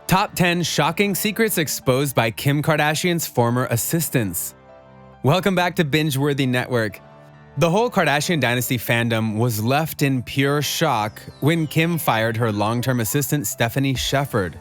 Top 10 shocking secrets exposed by Kim Kardashian's former assistants. Welcome back to Binge-Worthy Network. The whole Kardashian dynasty fandom was left in pure shock when Kim fired her long-term assistant Stephanie Shepard.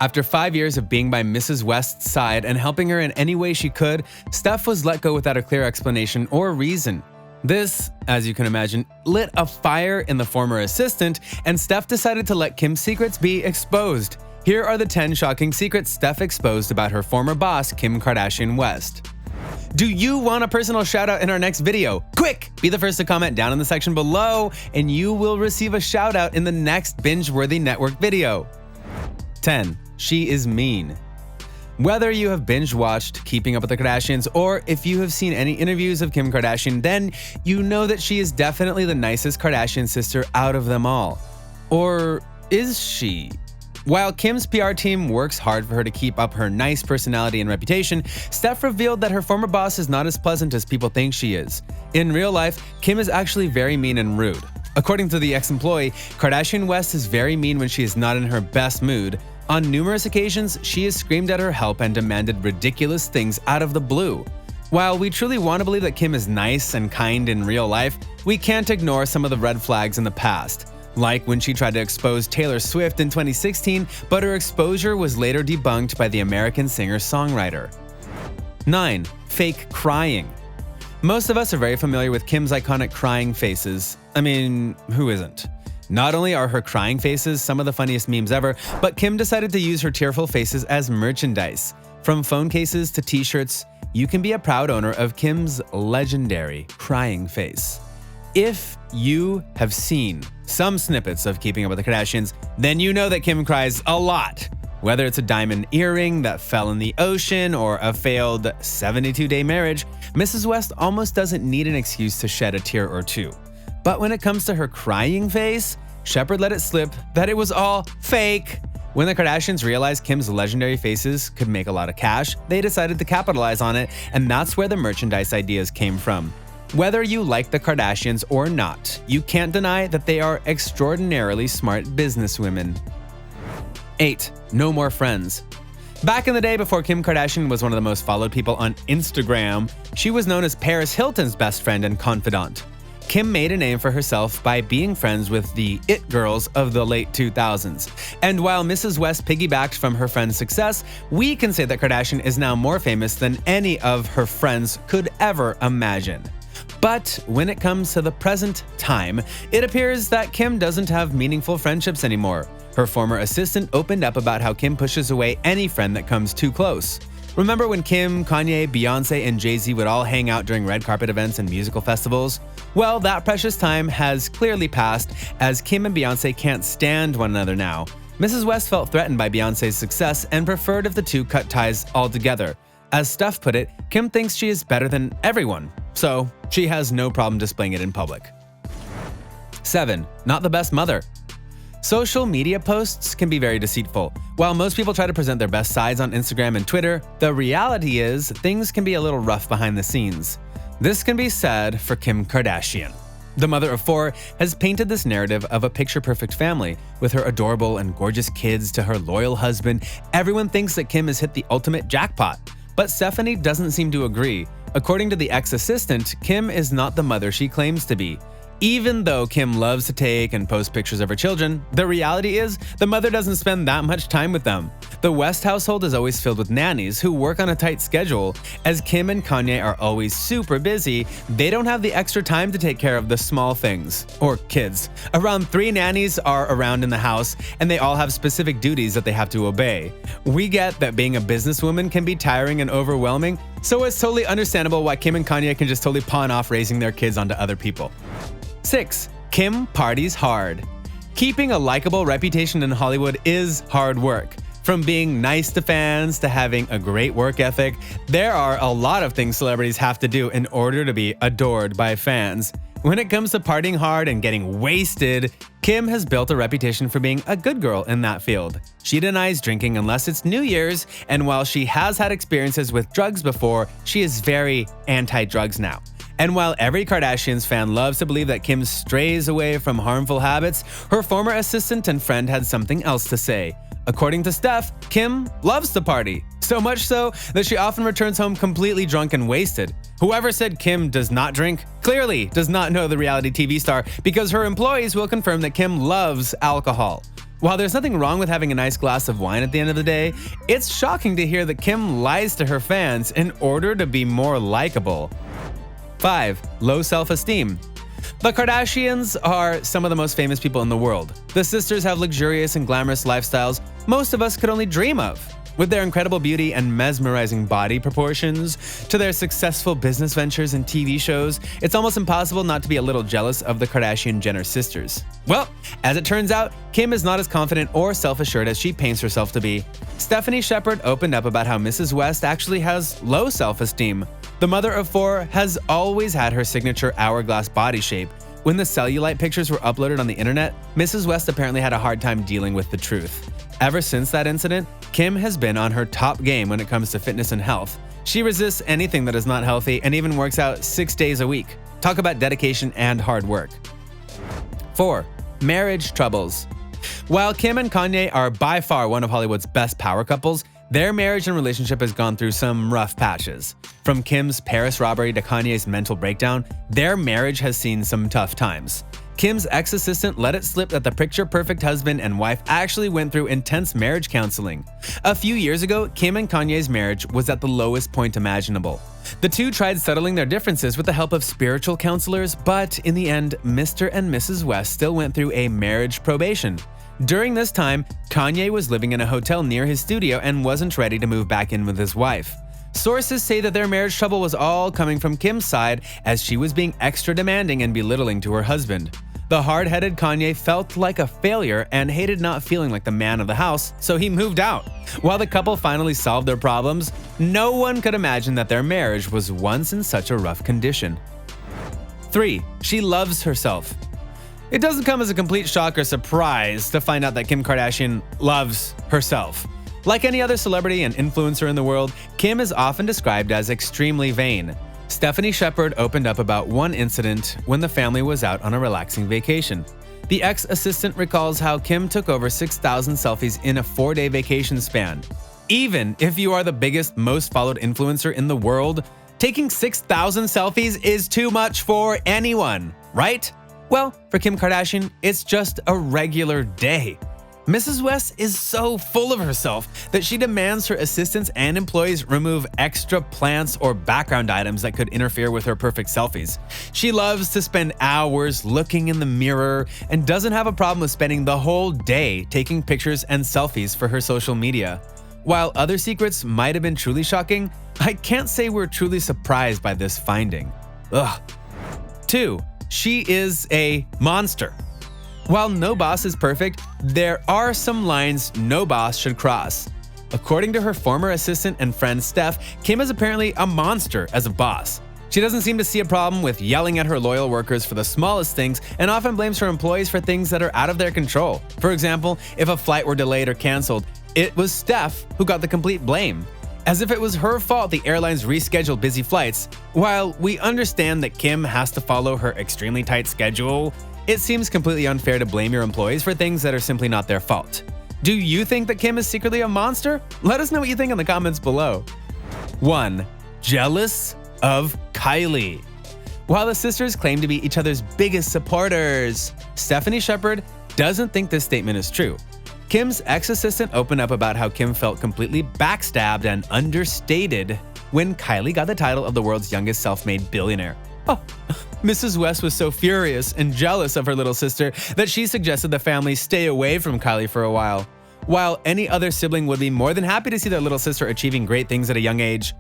After 5 years of being by Mrs. West's side and helping her in any way she could, Steph was let go without a clear explanation or reason. This, as you can imagine, lit a fire in the former assistant, and Steph decided to let Kim's secrets be exposed. Here are the 10 shocking secrets Steph exposed about her former boss, Kim Kardashian West. Do you want a personal shout out in our next video? Quick! Be the first to comment down in the section below, and you will receive a shout out in the next Binge-Worthy Network video. 10. She is mean. Whether you have binge-watched Keeping Up with the Kardashians or if you have seen any interviews of Kim Kardashian, then you know that she is definitely the nicest Kardashian sister out of them all. Or is she? While Kim's PR team works hard for her to keep up her nice personality and reputation, Steph revealed that her former boss is not as pleasant as people think she is. In real life, Kim is actually very mean and rude. According to the ex-employee, Kardashian West is very mean when she is not in her best mood. On numerous occasions, she has screamed at her help and demanded ridiculous things out of the blue. While we truly want to believe that Kim is nice and kind in real life, we can't ignore some of the red flags in the past. Like when she tried to expose Taylor Swift in 2016, but her exposure was later debunked by the American singer-songwriter. 9. Fake crying. Most of us are very familiar with Kim's iconic crying faces. I mean, who isn't? Not only are her crying faces some of the funniest memes ever, but Kim decided to use her tearful faces as merchandise. From phone cases to t-shirts, you can be a proud owner of Kim's legendary crying face. If you have seen some snippets of Keeping Up with the Kardashians, then you know that Kim cries a lot. Whether it's a diamond earring that fell in the ocean or a failed 72-day marriage, Mrs. West almost doesn't need an excuse to shed a tear or two. But when it comes to her crying face, Shepard let it slip that it was all fake. When the Kardashians realized Kim's legendary faces could make a lot of cash, they decided to capitalize on it, and that's where the merchandise ideas came from. Whether you like the Kardashians or not, you can't deny that they are extraordinarily smart businesswomen. 8. No more friends. Back in the day before Kim Kardashian was one of the most followed people on Instagram, she was known as Paris Hilton's best friend and confidant. Kim made a name for herself by being friends with the it girls of the late 2000s. And while Mrs. West piggybacked from her friend's success, we can say that Kardashian is now more famous than any of her friends could ever imagine. But when it comes to the present time, it appears that Kim doesn't have meaningful friendships anymore. Her former assistant opened up about how Kim pushes away any friend that comes too close. Remember when Kim, Kanye, Beyonce, and Jay-Z would all hang out during red carpet events and musical festivals? Well, that precious time has clearly passed, as Kim and Beyonce can't stand one another now. Mrs. West felt threatened by Beyonce's success and preferred if the two cut ties altogether. As Steph put it, Kim thinks she is better than everyone, so she has no problem displaying it in public. 7. Not the best mother. Social media posts can be very deceitful. While most people try to present their best sides on Instagram and Twitter, the reality is things can be a little rough behind the scenes. This can be said for Kim Kardashian. The mother of 4 has painted this narrative of a picture-perfect family. With her adorable and gorgeous kids to her loyal husband, everyone thinks that Kim has hit the ultimate jackpot. But Stephanie doesn't seem to agree. According to the ex-assistant, Kim is not the mother she claims to be. Even though Kim loves to take and post pictures of her children, the reality is the mother doesn't spend that much time with them. The West household is always filled with nannies who work on a tight schedule. As Kim and Kanye are always super busy, they don't have the extra time to take care of the small things, or kids. Around 3 nannies are around in the house, and they all have specific duties that they have to obey. We get that being a businesswoman can be tiring and overwhelming, so it's totally understandable why Kim and Kanye can just totally pawn off raising their kids onto other people. 6. Kim parties hard. Keeping a likable reputation in Hollywood is hard work. From being nice to fans to having a great work ethic, there are a lot of things celebrities have to do in order to be adored by fans. When it comes to partying hard and getting wasted, Kim has built a reputation for being a good girl in that field. She denies drinking unless it's New Year's, and while she has had experiences with drugs before, she is very anti-drugs now. And while every Kardashians fan loves to believe that Kim strays away from harmful habits, her former assistant and friend had something else to say. According to Steph, Kim loves to party, so much so that she often returns home completely drunk and wasted. Whoever said Kim does not drink clearly does not know the reality TV star, because her employees will confirm that Kim loves alcohol. While there's nothing wrong with having a nice glass of wine at the end of the day, it's shocking to hear that Kim lies to her fans in order to be more likable. 5. Low self-esteem. The Kardashians are some of the most famous people in the world. The sisters have luxurious and glamorous lifestyles most of us could only dream of. With their incredible beauty and mesmerizing body proportions, to their successful business ventures and TV shows, it's almost impossible not to be a little jealous of the Kardashian-Jenner sisters. Well, as it turns out, Kim is not as confident or self-assured as she paints herself to be. Stephanie Shepard opened up about how Mrs. West actually has low self-esteem. The mother of 4 has always had her signature hourglass body shape. When the cellulite pictures were uploaded on the internet, Mrs. West apparently had a hard time dealing with the truth. Ever since that incident, Kim has been on her top game when it comes to fitness and health. She resists anything that is not healthy and even works out 6 days a week. Talk about dedication and hard work. 4. Marriage troubles. While Kim and Kanye are by far one of Hollywood's best power couples, their marriage and relationship has gone through some rough patches. From Kim's Paris robbery to Kanye's mental breakdown, their marriage has seen some tough times. Kim's ex-assistant let it slip that the picture-perfect husband and wife actually went through intense marriage counseling. A few years ago, Kim and Kanye's marriage was at the lowest point imaginable. The two tried settling their differences with the help of spiritual counselors, but in the end, Mr. and Mrs. West still went through a marriage probation. During this time, Kanye was living in a hotel near his studio and wasn't ready to move back in with his wife. Sources say that their marriage trouble was all coming from Kim's side, as she was being extra demanding and belittling to her husband. The hard-headed Kanye felt like a failure and hated not feeling like the man of the house, so he moved out. While the couple finally solved their problems, no one could imagine that their marriage was once in such a rough condition. 3. She loves herself. It doesn't come as a complete shock or surprise to find out that Kim Kardashian loves herself. Like any other celebrity and influencer in the world, Kim is often described as extremely vain. Stephanie Shepard opened up about one incident when the family was out on a relaxing vacation. The ex-assistant recalls how Kim took over 6,000 selfies in a 4-day vacation span. Even if you are the biggest, most followed influencer in the world, taking 6,000 selfies is too much for anyone, right? Well, for Kim Kardashian, it's just a regular day. Mrs. West is so full of herself that she demands her assistants and employees remove extra plants or background items that could interfere with her perfect selfies. She loves to spend hours looking in the mirror and doesn't have a problem with spending the whole day taking pictures and selfies for her social media. While other secrets might have been truly shocking, I can't say we're truly surprised by this finding. Ugh. 2. She is a monster. While no boss is perfect, there are some lines no boss should cross. According to her former assistant and friend Steph, Kim is apparently a monster as a boss. She doesn't seem to see a problem with yelling at her loyal workers for the smallest things and often blames her employees for things that are out of their control. For example, if a flight were delayed or canceled, it was Steph who got the complete blame. As if it was her fault the airlines rescheduled busy flights. While we understand that Kim has to follow her extremely tight schedule, it seems completely unfair to blame your employees for things that are simply not their fault. Do you think that Kim is secretly a monster? Let us know what you think in the comments below. 1. Jealous of Kylie. While the sisters claim to be each other's biggest supporters, Stephanie Shepard doesn't think this statement is true. Kim's ex-assistant opened up about how Kim felt completely backstabbed and understated when Kylie got the title of the world's youngest self-made billionaire. Oh, Mrs. West was so furious and jealous of her little sister that she suggested the family stay away from Kylie for a while. While any other sibling would be more than happy to see their little sister achieving great things at a young age,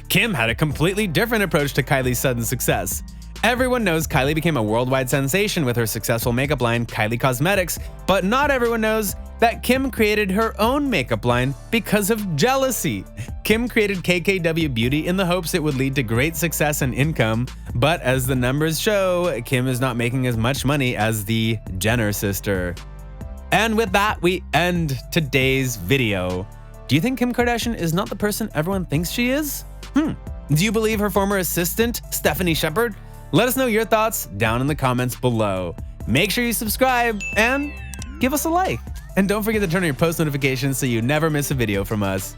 Kim had a completely different approach to Kylie's sudden success. Everyone knows Kylie became a worldwide sensation with her successful makeup line, Kylie Cosmetics, but not everyone knows that Kim created her own makeup line because of jealousy. Kim created KKW Beauty in the hopes it would lead to great success and income, but as the numbers show, Kim is not making as much money as the Jenner sister. And with that, we end today's video. Do you think Kim Kardashian is not the person everyone thinks she is? Do you believe her former assistant, Stephanie Shepard? Let us know your thoughts down in the comments below. Make sure you subscribe and give us a like. And don't forget to turn on your post notifications so you never miss a video from us.